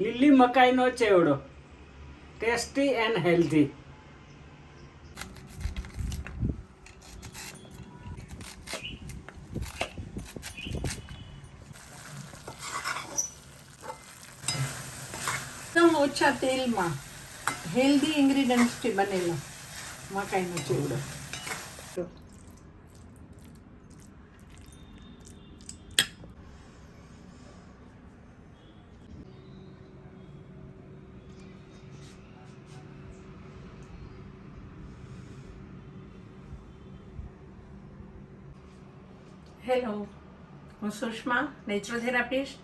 લીલી મકાઈનો ચેવડો, tasty and healthy. એકદમ ઓછા તેલમાં હેલ્ધી ઇન્ગ્રીડિયન્ટ્સથી બનેલો મકાઈનો ચેવડો. હેલો, હું સુષ્મા, નેચરોથેરાપિસ્ટ.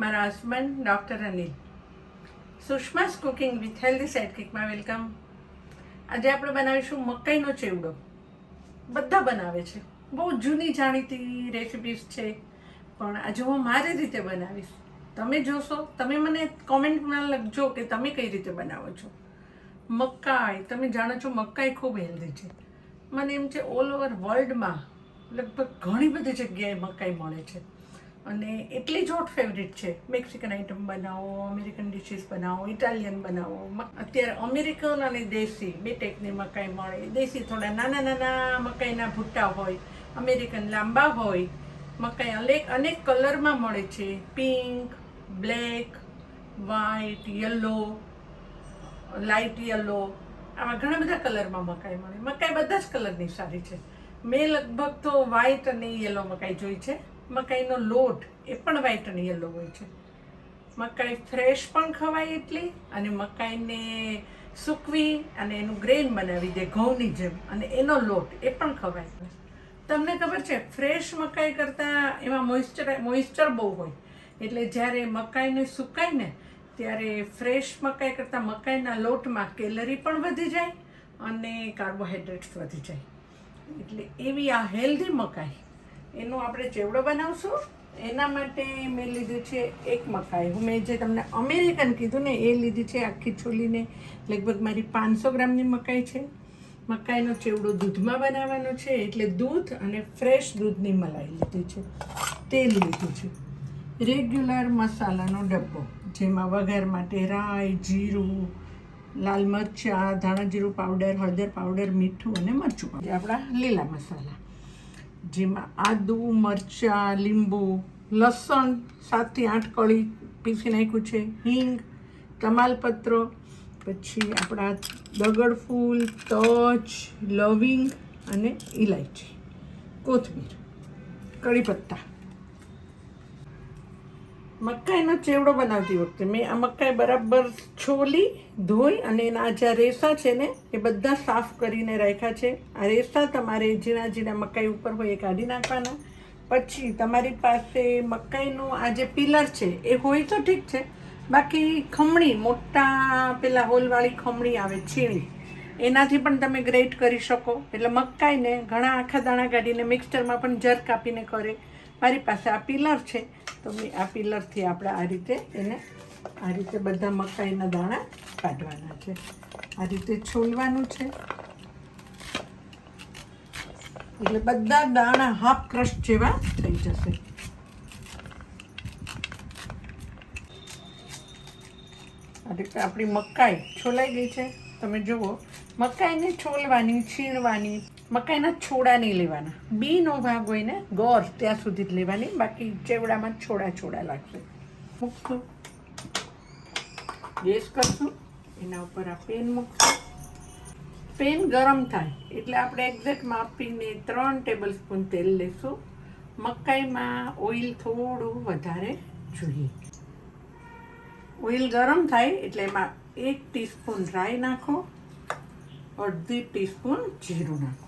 મારા husband doctor Anil. Sushma's cooking with healthy સાઇડકિકમાં વેલકમ. આજે આપણે બનાવીશું મકાઈનો ચેવડો. બધા બનાવે છે, બહુ જૂની જાણીતી રેસિપીસ છે, પણ આજે હું મારી રીતે બનાવીશ. તમે જોશો, તમે મને કોમેન્ટમાં લખજો કે તમે કઈ રીતે બનાવો છો. મકાઈ, તમે જાણો છો મકાઈ ખૂબ હેલ્ધી છે. મને એમ છે ઓલ ઓવર વર્લ્ડમાં લગભગ ઘણી બધી જગ્યાએ મકાઈ મળે છે અને એટલી જ હોટ ફેવરિટ છે. મેક્સિકન આઈટમ બનાવો, અમેરિકન ડિશિસ બનાવો, ઇટાલિયન બનાવો. અત્યારે અમેરિકન અને દેશી બે ટાઈપની મકાઈ મળે. દેશી થોડા નાના નાના મકાઈના ભૂટ્ટા હોય, અમેરિકન લાંબા હોય. મકાઈ અનેક કલરમાં મળે છે. Pink, black, white, yellow, light yellow, આવા ઘણા બધા કલરમાં મકાઈ મળે. મકાઈ બધા જ કલરની સારી છે. મેં લગભગ તો વ્હાઈટ અને યલો મકાઈ જોઈ છે. મકાઈનો લોટ એ પણ વ્હાઈટ અને યલો હોય છે. મકાઈ ફ્રેશ પણ ખવાય એટલી, અને મકાઈને સૂકવી અને એનું ગ્રેન બનાવી દે ઘઉંની જેમ, અને એનો લોટ એ પણ ખવાય. તમને ખબર છે, ફ્રેશ મકાઈ કરતાં એમાં મોઇસ્ચર બહુ હોય, એટલે જ્યારે મકાઈને સુકાય ને ત્યારે ફ્રેશ મકાઈ કરતાં મકાઈના લોટમાં કેલરી પણ વધી જાય અને કાર્બોહાઈડ્રેટ્સ વધી જાય. એટલે એવી આ હેલ્ધી મકાઈ, એનો આપણે ચેવડો બનાવશું. એના માટે મેં લીધું છે એક મકાઈ. મેં જે તમને અમેરિકન કીધું ને એ લીધી છે આખી છોલીને. લગભગ મારી 500 ગ્રામની મકાઈ છે. મકાઈનો ચેવડો દૂધમાં બનાવવાનો છે, એટલે દૂધ અને ફ્રેશ દૂધની મલાઈ લીધી છે. તેલ લીધું છે. રેગ્યુલર મસાલાનો ડબ્બો, જેમાં વઘાર માટે રાઈ, જીરું, લાલ મરચાં, ધાણા જીરું પાવડર, હળદર પાવડર, મીઠું અને મરચું પાવડર. આપણા લીલા મસાલા, જેમાં આદુ, મરચાં, લીંબુ, લસણ 7 થી 8 કળી પીસી નાખ્યું છે, હિંગ, તમાલપત્રો, પછી આપણા દગડફૂલ, તજ, લવિંગ અને ઇલાયચી, કોથમીર, કઢી પત્તા. મકાઈનો ચેવડો બનાવતી વખતે મેં આ મકાઈ બરાબર છોલી, ધોઈ અને એના જે રેસા છે ને એ બધા સાફ કરીને રાખ્યા છે. આ રેસા તમારે ઝીણા ઝીણા મકાઈ ઉપર હોય એ કાઢી નાખવાના. પછી તમારી પાસે મકાઈનું આ જે પિલર છે એ હોય તો ઠીક છે, બાકી ખમણી, મોટા પેલા હોલવાળી ખમણી આવે છીણી, એનાથી પણ તમે ગ્રેટ કરી શકો. એટલે મકાઈને ઘણા આખા દાણા કાઢીને મિક્સચરમાં પણ જર કાપીને કરે. મારી પાસે આ પિલર છે, તો મેં આ પિલરથી આપણે આ રીતે એને આ રીતે બધા મકાઈના દાણા કાઢવાના છે. આ રીતે છોલવાનું છે, એટલે બધા દાણા હાફ ક્રશ જેવા થઈ જશે. આ રીતે આપણી મકાઈ છોલાઈ ગઈ છે. તમે જુઓ, મકાઈને છોલવાની, છીણવાની. મકાઈના છોડા નહીં લેવાના, બીનો ભાગ હોય ને ગોર ત્યાં સુધી જ લેવાની, બાકી ચેવડામાં છોડા લાગશે. મૂકશું, ગેસ કરશું, એના ઉપર આ પેન મૂકશું. પેન ગરમ થાય એટલે આપણે એક્ઝેક્ટ માપીને 3 ટેબલ સ્પૂન તેલ લઈશું. મકાઈમાં ઓઇલ થોડું વધારે જોઈએ. ઓઇલ ગરમ થાય એટલે એમાં 1 ટીસ્પૂન રાઈ નાખો, 1/2 ટીસ્પૂન જીરું નાખો.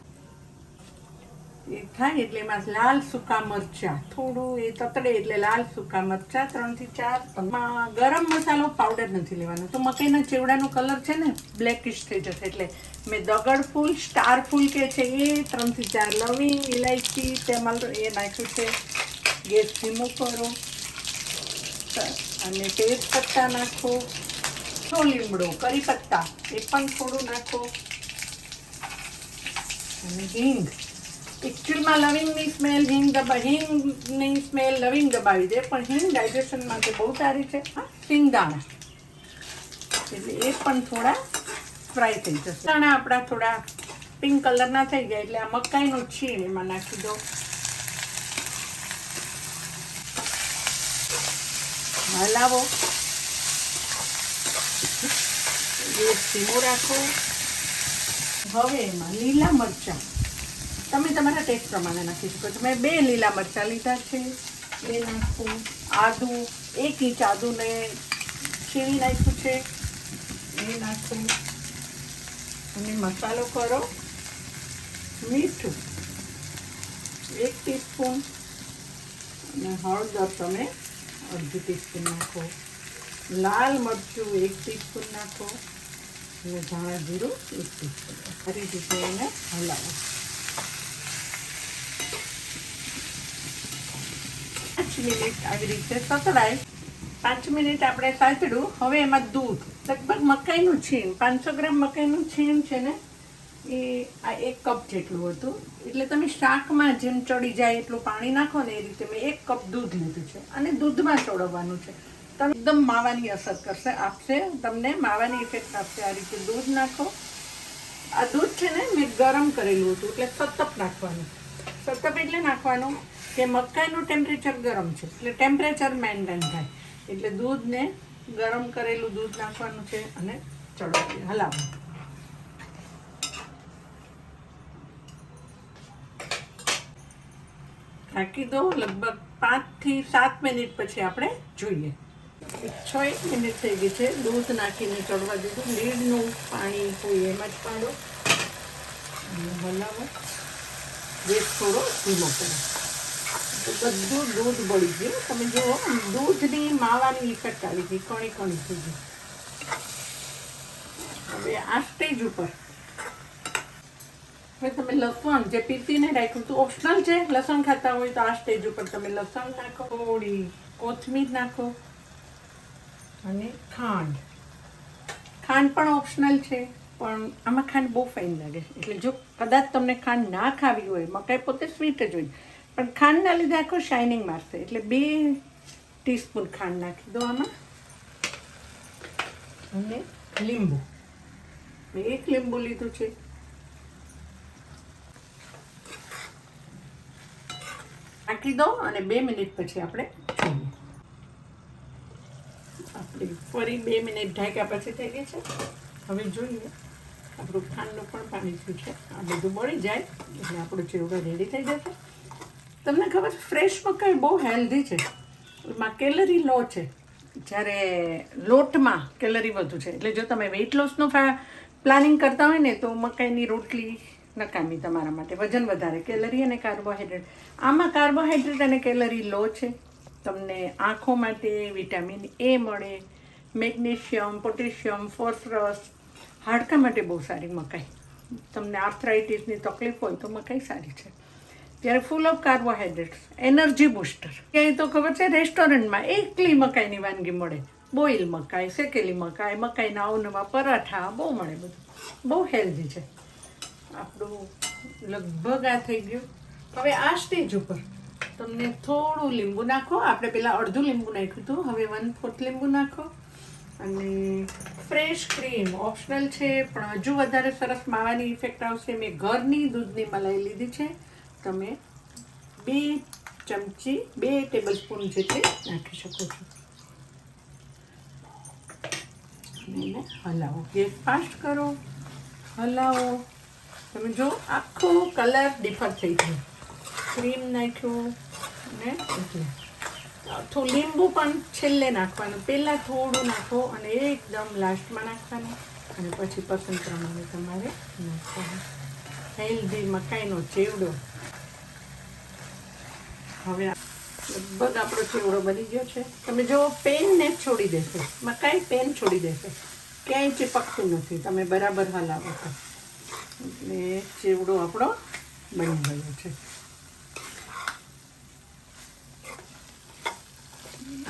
એ થાય એટલે એમાં લાલ સૂકા મરચાં, થોડું એ તતડે એટલે લાલ સૂકા મરચાં 3 થી 4. ગરમ મસાલો પાવડર નથી લેવાનો, તો મકાઈના ચેવડાનો કલર છે ને બ્લેકિશ થઈ જશે. એટલે મેં દગડફૂલ, સ્ટાર ફૂલ કે છે એ, 3 થી 4 લવિંગ, ઇલાયચી, તેમાં એ નાખ્યું છે. ગેસ ધીમો કરો અને તેજ પત્તા નાખો, થોડો લીમડો, કરી પત્તા એ પણ થોડું નાખો, અને હિંગ. એકચ્યુઅલમાં લવિંગની સ્મેલ હિંગની સ્મેલ લવિંગ દબાવી દે, પણ હિંગ ડાયજેશન માટે બહુ સારી છે. સિંગદાણા એટલે એ પણ થોડા ફ્રાય થઈ જશે. દાણા આપણા થોડા પિંક કલરના થઈ ગયા એટલે આ મકાઈનું છીણ એમાં નાખી દો. હલાવો. ગેસ ધીમો રાખો. હવે એમાં લીલા મરચાં તમે તમારા ટેસ્ટ પ્રમાણે નાખી શકો છો. મેં 2 લીલા મરચાં લીધા છે, એ નાખું. આદું 1 ઇંચ આદુને છીણી નાખ્યું છે, એ નાખું. અને મસાલો કરો. મીઠું 1 ટીસ્પૂન અને હળદર તમે અડધી ટીસ્પૂન નાખો. લાલ મરચું 1 ટીસ્પૂન નાખો અને ધાણા જીરું 1 ટીસ્પૂન. ફરી રીતે એને હલાવો. 5 મિનિટ આવી રીતે સતળાય. 5 મિનિટ આપણે સાચડું. હવે એમાં દૂધ લગભગ મકાઈનું છીણ 500 ગ્રામ મકાઈનું છીણ છે ને એ આ 1 કપ જેટલું હતું. એટલે તમે શાકમાં જેમ ચડી જાય એટલું પાણી નાખો ને એ રીતે મેં 1 કપ દૂધ લીધું છે અને દૂધમાં ચોળવવાનું છે. તમે એકદમ માવાની અસર કરશે, આપશે તમને માવાની ઇફેક્ટ આપશે. આ રીતે દૂધ નાખો. આ દૂધ છે ને મેં ગરમ કરેલું હતું એટલે સતપ નાખવાનું. સતપ એટલે નાખવાનું કે મકાઈનું ટેમ્પરેચર ગરમ છે એટલે ટેમ્પરેચર મેન્ટેન થાય. એટલે દૂધને ગરમ કરેલું દૂધ નાખવાનું છે અને ચડવા હલાવવાનું. ઢાંકી દો. લગભગ 5 થી 7 મિનિટ પછી આપણે જોઈએ. 6 મિનિટ થઈ ગઈ છે. દૂધ નાખીને ચડવા દીધું. લીડનું પાણી હોય એમ જ પાડો અને હલાવો. ગેસ થોડો ધીમો કરો. બધું દૂધ બળી ગયું. તમે જુઓ દૂધની માવાની ઇફેક્ટ આવી ગઈ, કણી કણી થઈ ગઈ. હવે આ સ્ટેજ ઉપર હવે તમે લસણ જે પીસીને રાખ્યું હતું, ઓપ્શનલ છે, લસણ ખાતા હોય તો આ સ્ટેજ ઉપર તમે લસણ નાખો, થોડી કોથમીર નાખો અને ખાંડ. ખાંડ પણ ઓપ્શનલ છે પણ આમાં ખાંડ બહુ ફાઇન લાગે. એટલે જો કદાચ તમને ખાંડ ના ખાવી હોય, મકાઈ પોતે સ્વીટ જ હોય પણ ખાંડના લીધે આખો શાઇનિંગ મારશે. એટલે 2 ટીસ્પૂન ખાંડ નાખી દો આમાં. અને લીંબુ 1 લીંબુ લીધું છે. નાખી દો અને 2 મિનિટ પછી આપણે જોઈએ. આપણી ફરી 2 મિનિટ ઢાંક્યા પછી થઈ ગઈ છે. હવે જોઈએ આપણું ખાંડનું પણ પાણી શું છે. આ બધું બળી જાય એટલે આપણું ચેવડો રેડી થઈ જશે. તમને ખબર છે ફ્રેશ મકાઈ બહુ હેલ્ધી છે. એમાં કેલરી લો છે, જ્યારે લોટમાં કેલરી વધુ છે. એટલે જો તમે વેઇટ લોસનું પ્લાનિંગ કરતા હોય ને તો મકાઈની રોટલી નકામી તમારા માટે. વજન વધારે, કેલરી અને કાર્બોહાઈડ્રેટ. આમાં કાર્બોહાઈડ્રેટ અને કેલરી લો છે. તમને આંખો માટે વિટામિન એ મળે, મેગ્નેશિયમ, પોટેશિયમ, ફોસ્ફરસ. હાડકા માટે બહુ સારી મકાઈ. તમને આર્થરાઇટિસની તકલીફ હોય તો મકાઈ સારી છે. ત્યારે full of carbohydrates, energy booster. ક્યાંય તો ખબર છે રેસ્ટોરન્ટમાં એકલી મકાઈની વાનગી મળે. બોઇલ મકાઈ, શેકેલી મકાઈ, મકાઈના અવનવા પરાઠા બહુ મળે. બધું બહુ હેલ્ધી છે. આપણું લગભગ આ થઈ ગયું. હવે આ સ્ટેજ ઉપર તમને થોડું લીંબુ નાખો. આપણે પહેલાં અડધું લીંબુ નાખ્યું હતું, હવે 1/4 લીંબુ નાખો. અને ફ્રેશ ક્રીમ ઓપ્શનલ છે પણ હજુ વધારે સરસ માવાની ઇફેક્ટ આવશે. મેં ઘરની દૂધની મલાઈ લીધી છે. તમે 2 ચમચી 2 ટેબલ સ્પૂન જેટલી નાખી શકો છો. એને હલાવો. ગેસ ફાસ્ટ કરો, હલાવો. તમે જો આખો કલર ડિફર થઈ ગયો. ક્રીમ નાખ્યું ને એટલે થોડું લીંબુ પણ છેલ્લે નાખવાનું. પહેલાં થોડું નાખો અને એકદમ લાસ્ટમાં નાખવાનું અને પછી પસંદ પ્રમાણે તમારે નાખવાનું. હેલ્ધી મકાઈનો ચેવડો. હવે લગભગ આપણો ચેવડો બની ગયો છે. તમે જો પેનને છોડી દેશે, મકાઈ પેન છોડી દેશે, ક્યાંય ચીપકતું નથી. તમે બરાબર હલાવો તો એટલે ચેવડો આપણો બની ગયો છે.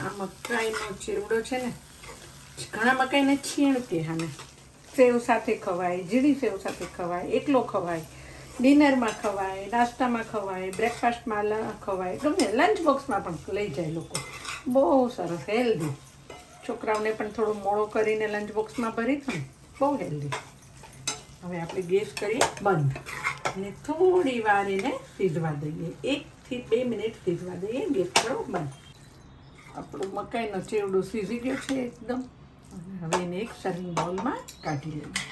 આ મકાઈનો ચેવડો છે ને, ઘણા મકાઈને છીણ કે આને. સેવ સાથે ખવાય, જીરી સેવ સાથે ખવાય, એકલો ખવાય, ડિનરમાં ખવાય, નાસ્તામાં ખવાય, બ્રેકફાસ્ટમાં ખવાય, ગમે લંચ બોક્સમાં પણ લઈ જાય લોકો. બહુ સરસ હેલ્ધી છોકરાઓને પણ થોડો મોડો કરીને લંચ બોક્સમાં ભરી દઉં. બહુ હેલ્ધી. હવે આપણે ગેસ કરીએ બંધ અને થોડી વાર એને સીધવા દઈએ. 1 થી 2 મિનિટ સીધવા દઈએ. ગેસ કરો બંધ. આપણો મકાઈનો ચેવડો સીઝી ગયો છે એકદમ. અને હવે એને એક સર્વિંગ બાઉલમાં કાઢી લઈએ.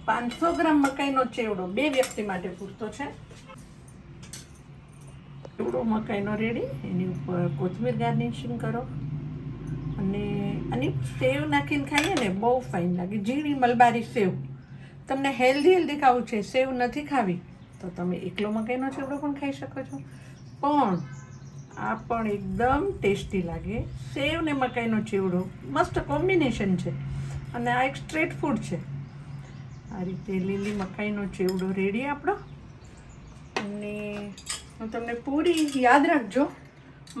500 ગ્રામ મકાઈનો ચેવડો 2 વ્યક્તિ માટે પૂરતો છે. ચેવડો મકાઈનો રેડી. એની ઉપર કોથમીર ગાર્નિશિંગ કરો અને આની સેવ નાખીને ખાઈએ ને બહુ ફાઇન લાગે. ઝીણી મલબારી સેવ. તમને હેલ્ધી ખાવું છે, સેવ નથી ખાવી, તો તમે એકલો મકાઈનો ચેવડો પણ ખાઈ શકો છો. પણ આ પણ એકદમ ટેસ્ટી લાગે. સેવ ને મકાઈનો ચેવડો મસ્ત કોમ્બિનેશન છે અને આ એક સ્ટ્રીટ ફૂડ છે. આ રીતે લીલી મકાઈનો ચેવડો રેડી આપણો. અને હું તમને પૂરી યાદ રાખજો,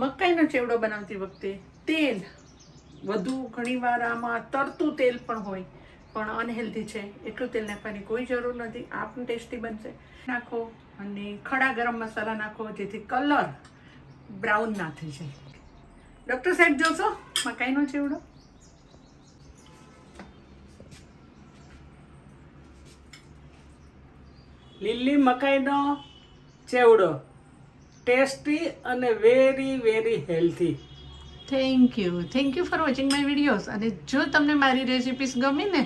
મકાઈનો ચેવડો બનાવતી વખતે તેલ વધુ, ઘણીવાર આમાં તરતું તેલ પણ હોય, પણ અનહેલ્ધી છે, એટલું તેલ નાખવાની કોઈ જરૂર નથી. આ પણ ટેસ્ટી બનશે. નાખો અને ખડા ગરમ મસાલા નાખો, જેથી કલર બ્રાઉન ના થઈ જાય. ડૉક્ટર સાહેબ જોશો મકાઈનો ચેવડો. લીલી મકાઈનો ચેવડો ટેસ્ટી અને very very healthy. Thank you for watching my videos. અને જો તમને મારી રેસિપીસ ગમી ને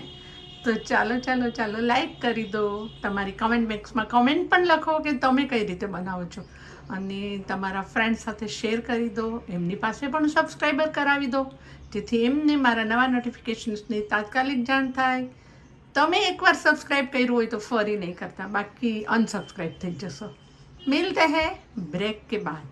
તો ચાલો લાઈક કરી દો. તમારી કમેન્ટ બોક્સમાં કમેન્ટ પણ લખો કે તમે કઈ રીતે બનાવો છો. અને તમારા ફ્રેન્ડ સાથે શેર કરી દો. એમની પાસે પણ સબસ્ક્રાઈબર કરાવી દો, જેથી એમને મારા નવા નોટિફિકેશન્સની તાત્કાલિક જાણ થાય. તમે એકવાર સબસ્ક્રાઈબ કર્યું હોય તો ફરી નહીં કરતા, બાકી અનસબસ્ક્રાઈબ થઈ જશો. મિલતે હૈ બ્રેક કે બાદ.